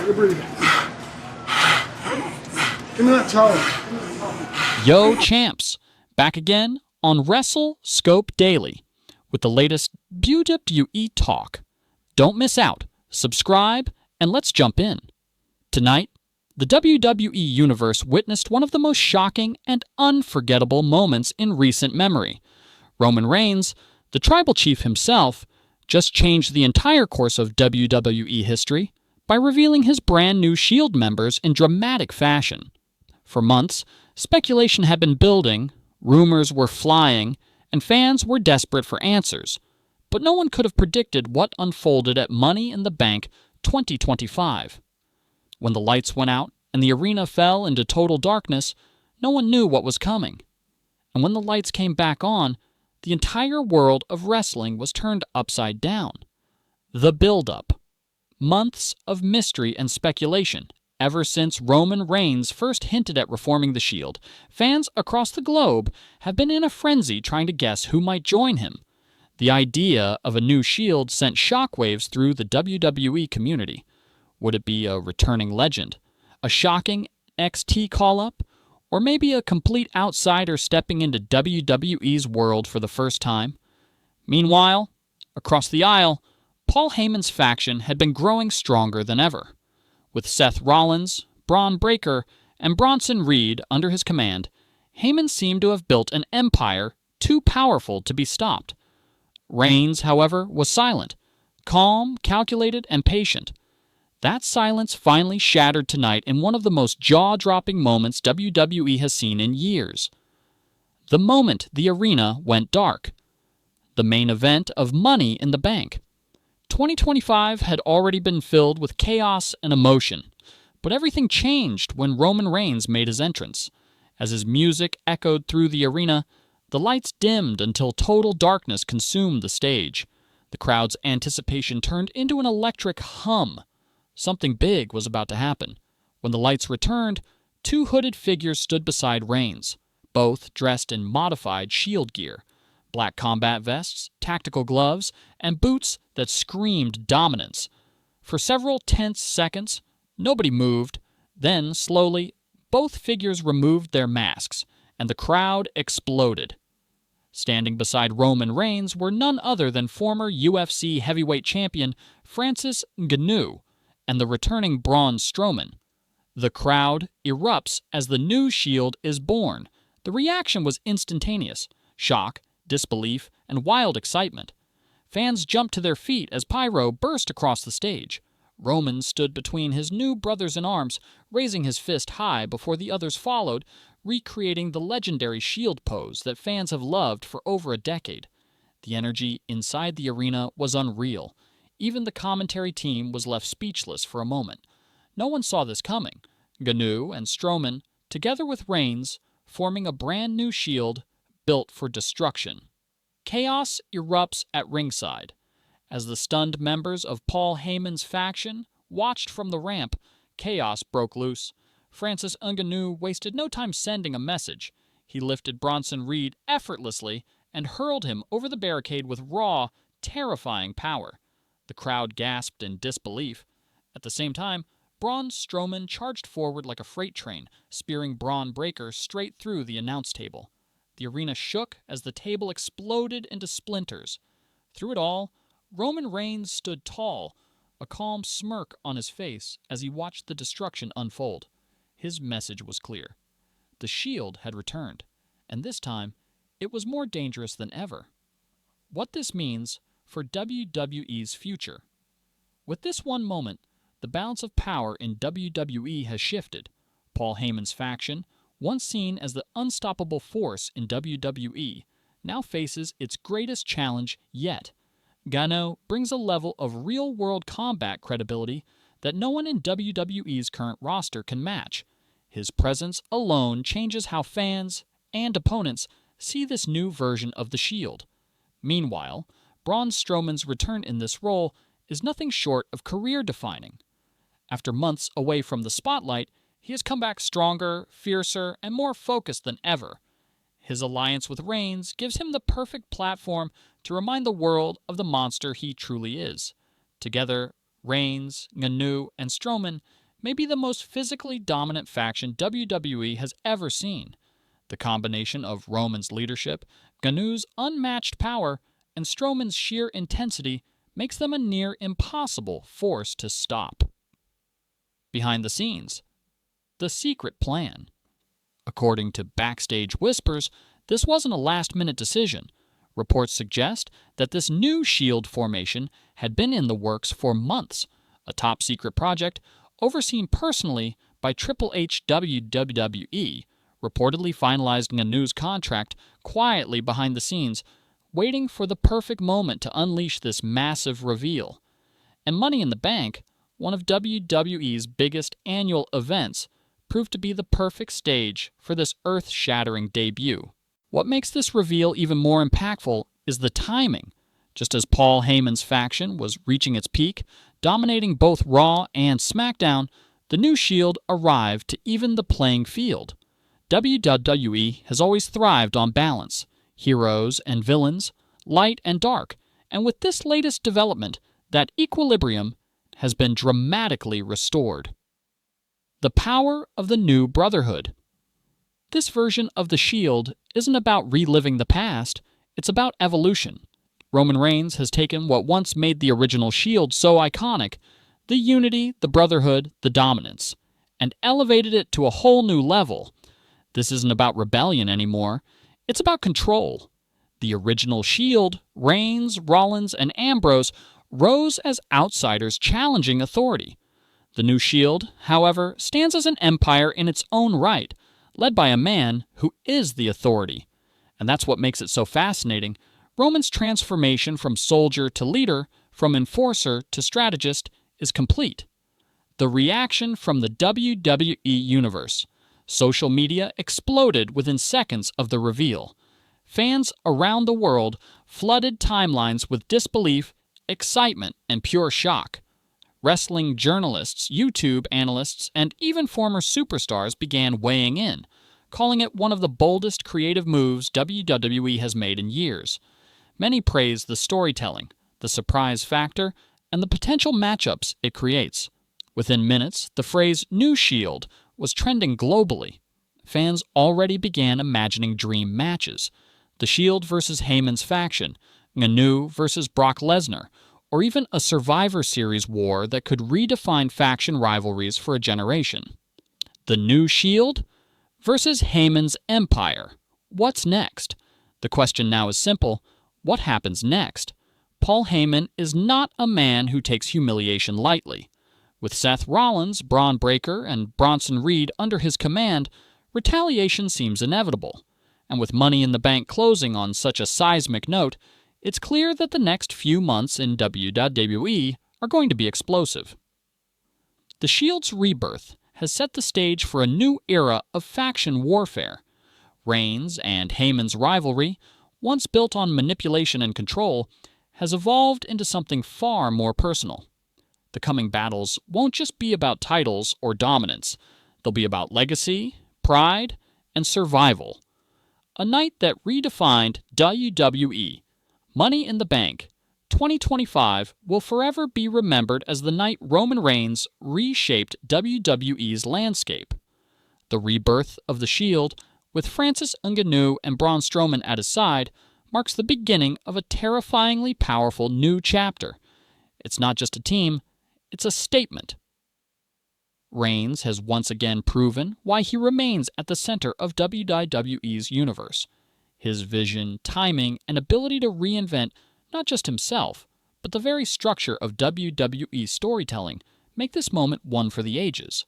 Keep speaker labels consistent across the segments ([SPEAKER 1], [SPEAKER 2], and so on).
[SPEAKER 1] You're breathing. Give me that towel.
[SPEAKER 2] Yo, champs! Back again on Wrestle Scope Daily with the latest WWE talk. Don't miss out. Subscribe, and let's jump in. Tonight, the WWE Universe witnessed one of the most shocking and unforgettable moments in recent memory. Roman Reigns, the tribal chief himself, just changed the entire course of WWE history by revealing his brand new Shield members in dramatic fashion. For months, speculation had been building, rumors were flying, and fans were desperate for answers. But no one could have predicted what unfolded at Money in the Bank 2025. When the lights went out and the arena fell into total darkness, no one knew what was coming. And when the lights came back on, the entire world of wrestling was turned upside down. The build-up. Months of mystery and speculation. Ever since Roman Reigns first hinted at reforming the Shield, fans across the globe have been in a frenzy trying to guess who might join him. The idea of a new Shield sent shockwaves through the WWE community. Would it be a returning legend, a shocking NXT call-up, or maybe a complete outsider stepping into WWE's world for the first time? Meanwhile, across the aisle, Paul Heyman's faction had been growing stronger than ever. With Seth Rollins, Braun Breaker, and Bronson Reed under his command, Heyman seemed to have built an empire too powerful to be stopped. Reigns, however, was silent, calm, calculated, and patient. That silence finally shattered tonight in one of the most jaw-dropping moments WWE has seen in years. The moment the arena went dark. The main event of Money in the Bank. 2025 had already been filled with chaos and emotion, but everything changed when Roman Reigns made his entrance. As his music echoed through the arena, the lights dimmed until total darkness consumed the stage. The crowd's anticipation turned into an electric hum. Something big was about to happen. When the lights returned, two hooded figures stood beside Reigns, both dressed in modified Shield gear. Black combat vests, tactical gloves, and boots that screamed dominance. For several tense seconds, nobody moved. Then, slowly, both figures removed their masks, and the crowd exploded. Standing beside Roman Reigns were none other than former UFC heavyweight champion Francis Ngannou and the returning Braun Strowman. The crowd erupts as the new Shield is born. The reaction was instantaneous. Shock, disbelief, and wild excitement. Fans jumped to their feet as pyro burst across the stage. Roman stood between his new brothers-in-arms, raising his fist high before the others followed, recreating the legendary Shield pose that fans have loved for over a decade. The energy inside the arena was unreal. Even the commentary team was left speechless for a moment. No one saw this coming. Ngannou and Strowman, together with Reigns, forming a brand new Shield built for destruction. Chaos erupts at ringside. As the stunned members of Paul Heyman's faction watched from the ramp, chaos broke loose. Francis Ngannou wasted no time sending a message. He lifted Bronson Reed effortlessly and hurled him over the barricade with raw, terrifying power. The crowd gasped in disbelief. At the same time, Braun Strowman charged forward like a freight train, spearing Braun Breaker straight through the announce table. The arena shook as the table exploded into splinters. Through it all, Roman Reigns stood tall, a calm smirk on his face as he watched the destruction unfold. His message was clear. The Shield had returned, and this time, it was more dangerous than ever. What this means for WWE's future. With this one moment, the balance of power in WWE has shifted. Paul Heyman's faction, once seen as the unstoppable force in WWE, now faces its greatest challenge yet. Ngannou brings a level of real-world combat credibility that no one in WWE's current roster can match. His presence alone changes how fans and opponents see this new version of the Shield. Meanwhile, Braun Strowman's return in this role is nothing short of career-defining. After months away from the spotlight, he has come back stronger, fiercer, and more focused than ever. His alliance with Reigns gives him the perfect platform to remind the world of the monster he truly is. Together, Reigns, Ngannou, and Strowman may be the most physically dominant faction WWE has ever seen. The combination of Roman's leadership, Ganou's unmatched power, and Strowman's sheer intensity makes them a near impossible force to stop. Behind the scenes, the secret plan. According to backstage whispers, this wasn't a last-minute decision. Reports suggest that this new Shield formation had been in the works for months, a top-secret project overseen personally by Triple H WWE, reportedly finalizing a news contract quietly behind the scenes, waiting for the perfect moment to unleash this massive reveal. And Money in the Bank, one of WWE's biggest annual events, proved to be the perfect stage for this earth-shattering debut. What makes this reveal even more impactful is the timing. Just as Paul Heyman's faction was reaching its peak, dominating both Raw and SmackDown, the new Shield arrived to even the playing field. WWE has always thrived on balance, heroes and villains, light and dark, and with this latest development, that equilibrium has been dramatically restored. The power of the new Brotherhood. This version of the Shield isn't about reliving the past, it's about evolution. Roman Reigns has taken what once made the original Shield so iconic, the unity, the brotherhood, the dominance, and elevated it to a whole new level. This isn't about rebellion anymore, it's about control. The original Shield, Reigns, Rollins, and Ambrose rose as outsiders challenging authority. The new Shield, however, stands as an empire in its own right, led by a man who is the authority. And that's what makes it so fascinating. Roman's transformation from soldier to leader, from enforcer to strategist, is complete. The reaction from the WWE Universe. Social media exploded within seconds of the reveal. Fans around the world flooded timelines with disbelief, excitement, and pure shock. Wrestling journalists, YouTube analysts, and even former superstars began weighing in, calling it one of the boldest creative moves WWE has made in years. Many praised the storytelling, the surprise factor, and the potential matchups it creates. Within minutes, the phrase "New Shield" was trending globally. Fans already began imagining dream matches. The Shield versus Heyman's faction, Ganou versus Brock Lesnar, or even a Survivor Series war that could redefine faction rivalries for a generation. The New Shield versus Heyman's Empire. What's next? The question now is simple. What happens next? Paul Heyman is not a man who takes humiliation lightly. With Seth Rollins, Braun Breaker, and Bronson Reed under his command, retaliation seems inevitable. And with Money in the Bank closing on such a seismic note, it's clear that the next few months in WWE are going to be explosive. The Shield's rebirth has set the stage for a new era of faction warfare. Reigns and Heyman's rivalry, once built on manipulation and control, has evolved into something far more personal. The coming battles won't just be about titles or dominance. They'll be about legacy, pride, and survival. A night that redefined WWE. Money in the Bank 2025 will forever be remembered as the night Roman Reigns reshaped WWE's landscape. The rebirth of the Shield, with Francis Ngannou and Braun Strowman at his side, marks the beginning of a terrifyingly powerful new chapter. It's not just a team, it's a statement. Reigns has once again proven why he remains at the center of WWE's universe. His vision, timing, and ability to reinvent not just himself, but the very structure of WWE storytelling make this moment one for the ages.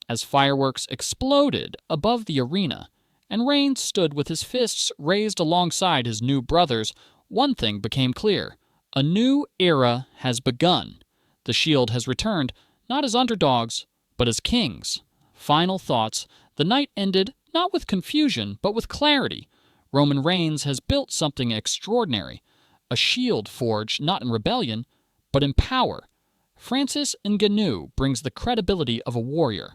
[SPEAKER 2] As fireworks exploded above the arena, and Reigns stood with his fists raised alongside his new brothers, one thing became clear. A new era has begun. The Shield has returned, not as underdogs, but as kings. Final thoughts. The night ended not with confusion, but with clarity. Roman Reigns has built something extraordinary. A Shield forged not in rebellion, but in power. Francis Ngannou brings the credibility of a warrior.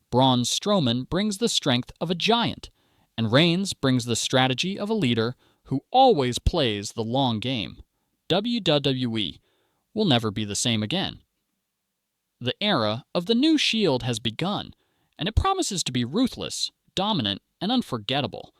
[SPEAKER 2] Braun Strowman brings the strength of a giant. And Reigns brings the strategy of a leader who always plays the long game. WWE will never be the same again. The era of the new Shield has begun, and it promises to be ruthless, dominant, and unforgettable.